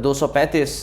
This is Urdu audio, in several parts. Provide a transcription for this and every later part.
235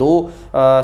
2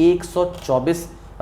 124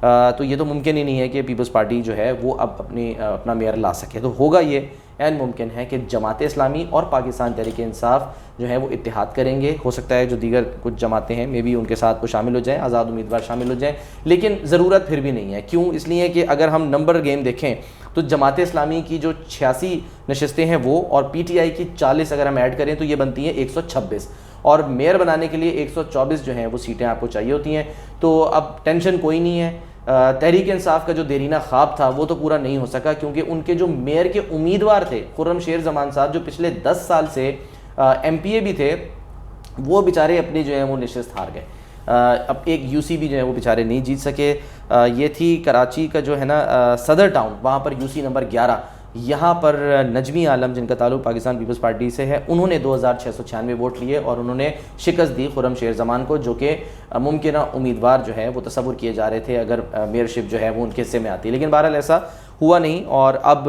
تو یہ تو ممکن ہی نہیں ہے کہ پیپلز پارٹی جو ہے وہ اب اپنا میئر لا سکے. تو ہوگا یہ عین ممکن ہے کہ جماعت اسلامی اور پاکستان تحریک انصاف جو ہے وہ اتحاد کریں گے. ہو سکتا ہے جو دیگر کچھ جماعتیں ہیں مے بی ان کے ساتھ وہ شامل ہو جائیں, آزاد امیدوار شامل ہو جائیں, لیکن ضرورت پھر بھی نہیں ہے. کیوں؟ اس لیے کہ اگر ہم نمبر گیم دیکھیں تو جماعت اسلامی کی جو 86 نشستیں ہیں وہ, اور پی ٹی آئی کی 40 اگر ہم ایڈ کریں تو یہ بنتی ہیں 126, اور میئر بنانے کے لیے 124 جو ہیں وہ سیٹیں آپ کو چاہیے ہوتی ہیں. تو اب ٹینشن کوئی نہیں ہے. تحریک انصاف کا جو دیرینہ خواب تھا وہ تو پورا نہیں ہو سکا, کیونکہ ان کے جو میئر کے امیدوار تھے خرم شیر زمان صاحب, جو پچھلے 10 سال سے ایم پی اے بھی تھے, وہ بیچارے اپنی جو ہے وہ نشست ہار گئے. اب ایک یو سی بھی جو ہے وہ بیچارے نہیں جیت سکے. یہ تھی کراچی کا جو ہے نا صدر ٹاؤن, وہاں پر یو سی نمبر 11, یہاں پر نجمی عالم جن کا تعلق پاکستان پیپلز پارٹی سے ہے, انہوں نے 2696 ووٹ لیے اور انہوں نے شکست دی خرم شیر زمان کو, جو کہ ممکنہ امیدوار جو ہے وہ تصور کیے جا رہے تھے اگر میئرشپ جو ہے وہ ان کے حصے میں آتی. لیکن بہرحال ایسا ہوا نہیں. اور اب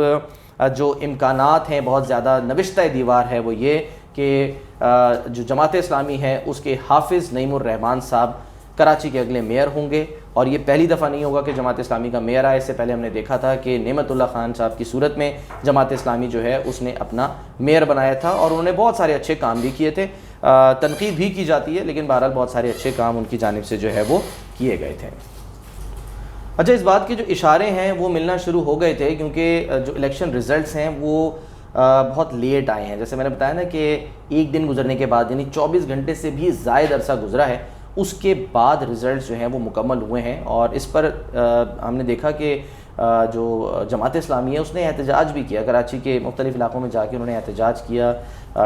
جو امکانات ہیں بہت زیادہ نوشتہ دیوار ہے وہ یہ کہ جو جماعت اسلامی ہے اس کے حافظ نعیم الرحمان صاحب کراچی کے اگلے میئر ہوں گے. اور یہ پہلی دفعہ نہیں ہوگا کہ جماعت اسلامی کا میئر آئے. اس سے پہلے ہم نے دیکھا تھا کہ نعمت اللہ خان صاحب کی صورت میں جماعت اسلامی جو ہے اس نے اپنا میئر بنایا تھا, اور انہوں نے بہت سارے اچھے کام بھی کیے تھے. تنقید بھی کی جاتی ہے لیکن بہرحال بہت سارے اچھے کام ان کی جانب سے جو ہے وہ کیے گئے تھے. اچھا, اس بات کے جو اشارے ہیں وہ ملنا شروع ہو گئے تھے کیونکہ جو الیکشن ریزلٹس ہیں وہ بہت لیٹ آئے ہیں. جیسے میں نے بتایا نا کہ ایک دن گزرنے کے بعد, یعنی 24 گھنٹے سے بھی زائد عرصہ گزرا ہے, اس کے بعد ریزلٹس جو ہیں وہ مکمل ہوئے ہیں. اور اس پر ہم نے دیکھا کہ جو جماعت اسلامی ہے اس نے احتجاج بھی کیا. کراچی کے مختلف علاقوں میں جا کے انہوں نے احتجاج کیا,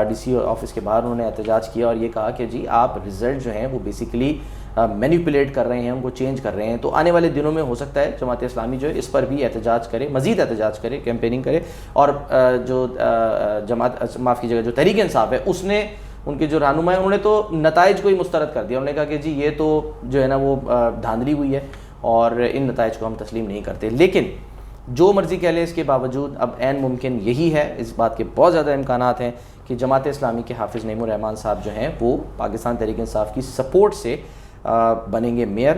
ڈی سی آفس کے باہر انہوں نے احتجاج کیا اور یہ کہا کہ جی آپ ریزلٹ جو ہیں وہ بیسیکلی مینیپولیٹ کر رہے ہیں, ان کو چینج کر رہے ہیں. تو آنے والے دنوں میں ہو سکتا ہے جماعت اسلامی جو ہے اس پر بھی احتجاج کرے, مزید احتجاج کرے, کیمپیننگ کرے. اور جو جماعت معاف کیجیے گا جو تحریک انصاف ہے اس نے, ان کے جو رہنما ہیں انہوں نے تو نتائج کو ہی مسترد کر دیا. انہوں نے کہا کہ جی یہ تو جو ہے نا وہ دھاندلی ہوئی ہے اور ان نتائج کو ہم تسلیم نہیں کرتے. لیکن جو مرضی کہہ لیں اس کے باوجود اب عین ممکن یہی ہے, اس بات کے بہت زیادہ امکانات ہیں کہ جماعت اسلامی کے حافظ نعیم الرحمان صاحب جو ہیں وہ پاکستان تحریک انصاف کی سپورٹ سے بنیں گے میئر,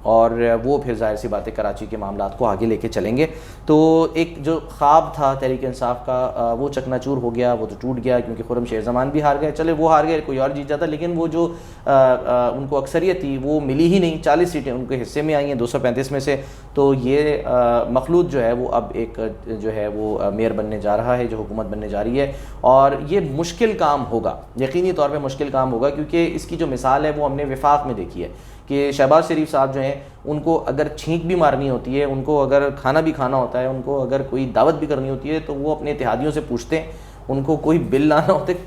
اور وہ پھر ظاہر سی بات ہے کراچی کے معاملات کو آگے لے کے چلیں گے. تو ایک جو خواب تھا تحریک انصاف کا وہ چکنا چور ہو گیا, وہ تو ٹوٹ گیا کیونکہ خرم شیر زمان بھی ہار گئے. چلے وہ ہار گئے, کوئی اور جیت جاتا, لیکن وہ جو ان کو اکثریت تھی وہ ملی ہی نہیں. 40 سیٹیں ان کے حصے میں آئی ہیں 235 میں سے. تو یہ مخلوط جو ہے وہ اب ایک جو ہے وہ میئر بننے جا رہا ہے, جو حکومت بننے جا رہی ہے. اور یہ مشکل کام ہوگا, یقینی طور پہ مشکل کام ہوگا, کیونکہ اس کی جو مثال ہے وہ ہم نے وفاق میں دیکھی ہے کہ شہباز شریف صاحب جو ہیں ان کو اگر چھینک بھی مارنی ہوتی ہے, ان کو اگر کھانا بھی کھانا ہوتا ہے, ان کو اگر کوئی دعوت بھی کرنی ہوتی ہے تو وہ اپنے اتحادیوں سے پوچھتے ہیں. ان کو کوئی بل لانا ہوتا ہے,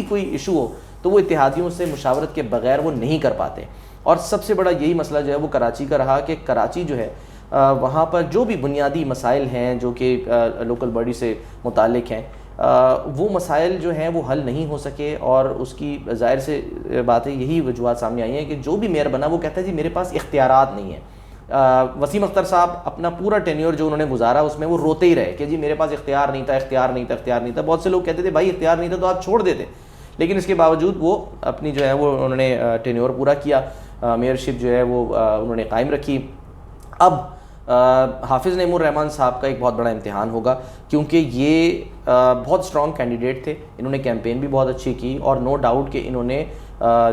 کوئی ایشو ہو تو وہ اتحادیوں سے مشاورت کے بغیر وہ نہیں کر پاتے. اور سب سے بڑا یہی مسئلہ جو ہے وہ کراچی کا رہا کہ کراچی جو ہے وہاں پر جو بھی بنیادی مسائل ہیں جو کہ لوکل باڈی سے متعلق ہیں وہ مسائل جو ہیں وہ حل نہیں ہو سکے. اور اس کی ظاہر سے بات ہے یہی وجوہات سامنے آئی ہیں کہ جو بھی میئر بنا وہ کہتا ہے جی میرے پاس اختیارات نہیں ہیں. وسیم اختر صاحب اپنا پورا ٹینیور جو انہوں نے گزارا اس میں وہ روتے ہی رہے کہ جی میرے پاس اختیار نہیں تھا. بہت سے لوگ کہتے تھے بھائی اختیار نہیں تھا تو آپ چھوڑ دیتے, لیکن اس کے باوجود وہ اپنی جو ہے وہ انہوں نے ٹینیور پورا کیا, میئرشپ جو ہے وہ انہوں نے قائم رکھی. اب حافظ نعیم الرحمان صاحب کا ایک بہت بڑا امتحان ہوگا کیونکہ یہ بہت اسٹرانگ کینڈیڈیٹ تھے, انہوں نے کیمپین بھی بہت اچھی کی, اور نو ڈاؤٹ کہ انہوں نے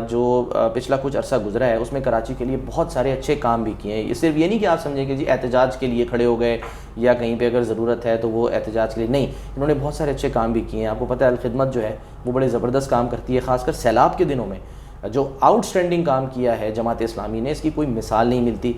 جو پچھلا کچھ عرصہ گزرا ہے اس میں کراچی کے لیے بہت سارے اچھے کام بھی کیے ہیں. یہ صرف یہ نہیں کہ آپ سمجھیں کہ جی احتجاج کے لیے کھڑے ہو گئے یا کہیں پہ اگر ضرورت ہے تو وہ احتجاج کے لیے نہیں, انہوں نے بہت سارے اچھے کام بھی کیے ہیں. آپ کو پتہ ہے الخدمت جو ہے وہ بڑے زبردست کام کرتی ہے, خاص کر سیلاب کے دنوں میں جو آؤٹ اسٹینڈنگ کام کیا ہے جماعت اسلامی نے, اس کی کوئی مثال نہیں ملتی.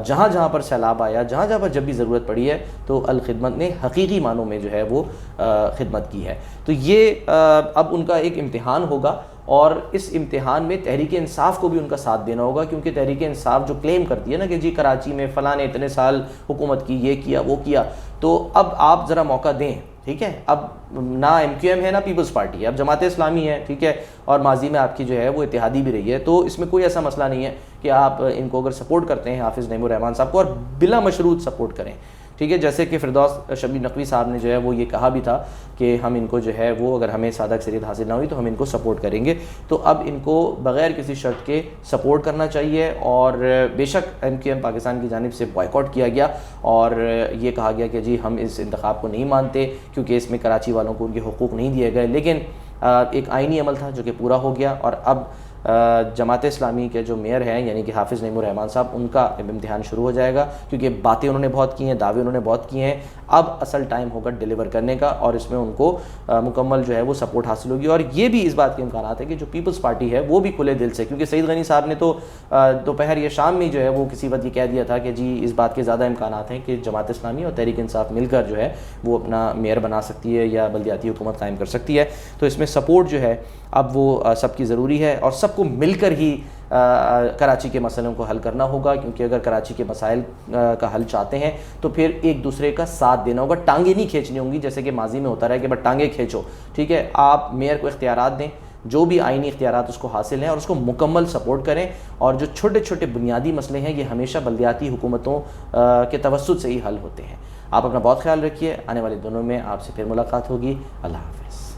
جہاں جہاں پر سیلاب آیا, جہاں جہاں پر جب بھی ضرورت پڑی ہے تو الخدمت نے حقیقی معنوں میں جو ہے وہ خدمت کی ہے. تو یہ اب ان کا ایک امتحان ہوگا, اور اس امتحان میں تحریک انصاف کو بھی ان کا ساتھ دینا ہوگا, کیونکہ تحریک انصاف جو کلیم کرتی ہے نا کہ جی کراچی میں فلاں نے اتنے سال حکومت کی, یہ کیا وہ کیا, تو اب آپ ذرا موقع دیں. ٹھیک ہے, اب نہ ایم کیو ایم ہے نہ پیپلز پارٹی ہے, اب جماعت اسلامی ہے. ٹھیک ہے, اور ماضی میں آپ کی جو ہے وہ اتحادی بھی رہی ہے, تو اس میں کوئی ایسا مسئلہ نہیں ہے کہ آپ ان کو اگر سپورٹ کرتے ہیں حافظ نعیم الرحمان صاحب کو, اور بلا مشروط سپورٹ کریں. ٹھیک ہے، جیسے کہ فردوس شبیر نقوی صاحب نے جو ہے وہ یہ کہا بھی تھا کہ ہم ان کو جو ہے وہ اگر ہمیں سادہ اکثریت حاصل نہ ہوئی تو ہم ان کو سپورٹ کریں گے. تو اب ان کو بغیر کسی شرط کے سپورٹ کرنا چاہیے. اور بے شک MQM پاکستان کی جانب سے بائیکاٹ کیا گیا اور یہ کہا گیا کہ جی ہم اس انتخاب کو نہیں مانتے کیونکہ اس میں کراچی والوں کو ان کے حقوق نہیں دیے گئے. لیکن ایک آئینی عمل تھا جو کہ پورا ہو گیا اور اب جماعت اسلامی کے جو میئر ہیں یعنی کہ حافظ نعیم الرحمان صاحب، ان کا امتحان شروع ہو جائے گا کیونکہ باتیں انہوں نے بہت کی ہیں، دعوے انہوں نے بہت کیے ہیں. اب اصل ٹائم ہوگا ڈیلیور کرنے کا اور اس میں ان کو مکمل جو ہے وہ سپورٹ حاصل ہوگی. اور یہ بھی اس بات کے امکانات ہے کہ جو پیپلز پارٹی ہے وہ بھی کھلے دل سے، کیونکہ سعید غنی صاحب نے تو دوپہر یا شام میں جو ہے وہ کسی وقت یہ کہہ دیا تھا کہ جی اس بات کے زیادہ امکانات ہیں کہ جماعت اسلامی اور تحریک انصاف مل کر جو ہے وہ اپنا میئر بنا سکتی ہے یا بلدیاتی حکومت قائم کر سکتی ہے. تو اس میں سپورٹ جو ہے اب وہ سب کی ضروری ہے اور سب کو مل کر ہی کراچی کے مسئلوں کو حل کرنا ہوگا. کیونکہ اگر کراچی کے مسائل کا حل چاہتے ہیں تو پھر ایک دوسرے کا ساتھ دینا ہوگا. ٹانگیں نہیں کھینچنی ہوں گی جیسے کہ ماضی میں ہوتا رہا ہے کہ بس ٹانگیں کھینچو. ٹھیک ہے، آپ میئر کو اختیارات دیں، جو بھی آئینی اختیارات اس کو حاصل ہیں اور اس کو مکمل سپورٹ کریں. اور جو چھوٹے چھوٹے بنیادی مسئلے ہیں یہ ہمیشہ بلدیاتی حکومتوں کے توسط سے ہی حل ہوتے ہیں. آپ اپنا بہت خیال رکھیے. آنے والے دنوں میں آپ سے پھر ملاقات ہوگی. اللہ حافظ.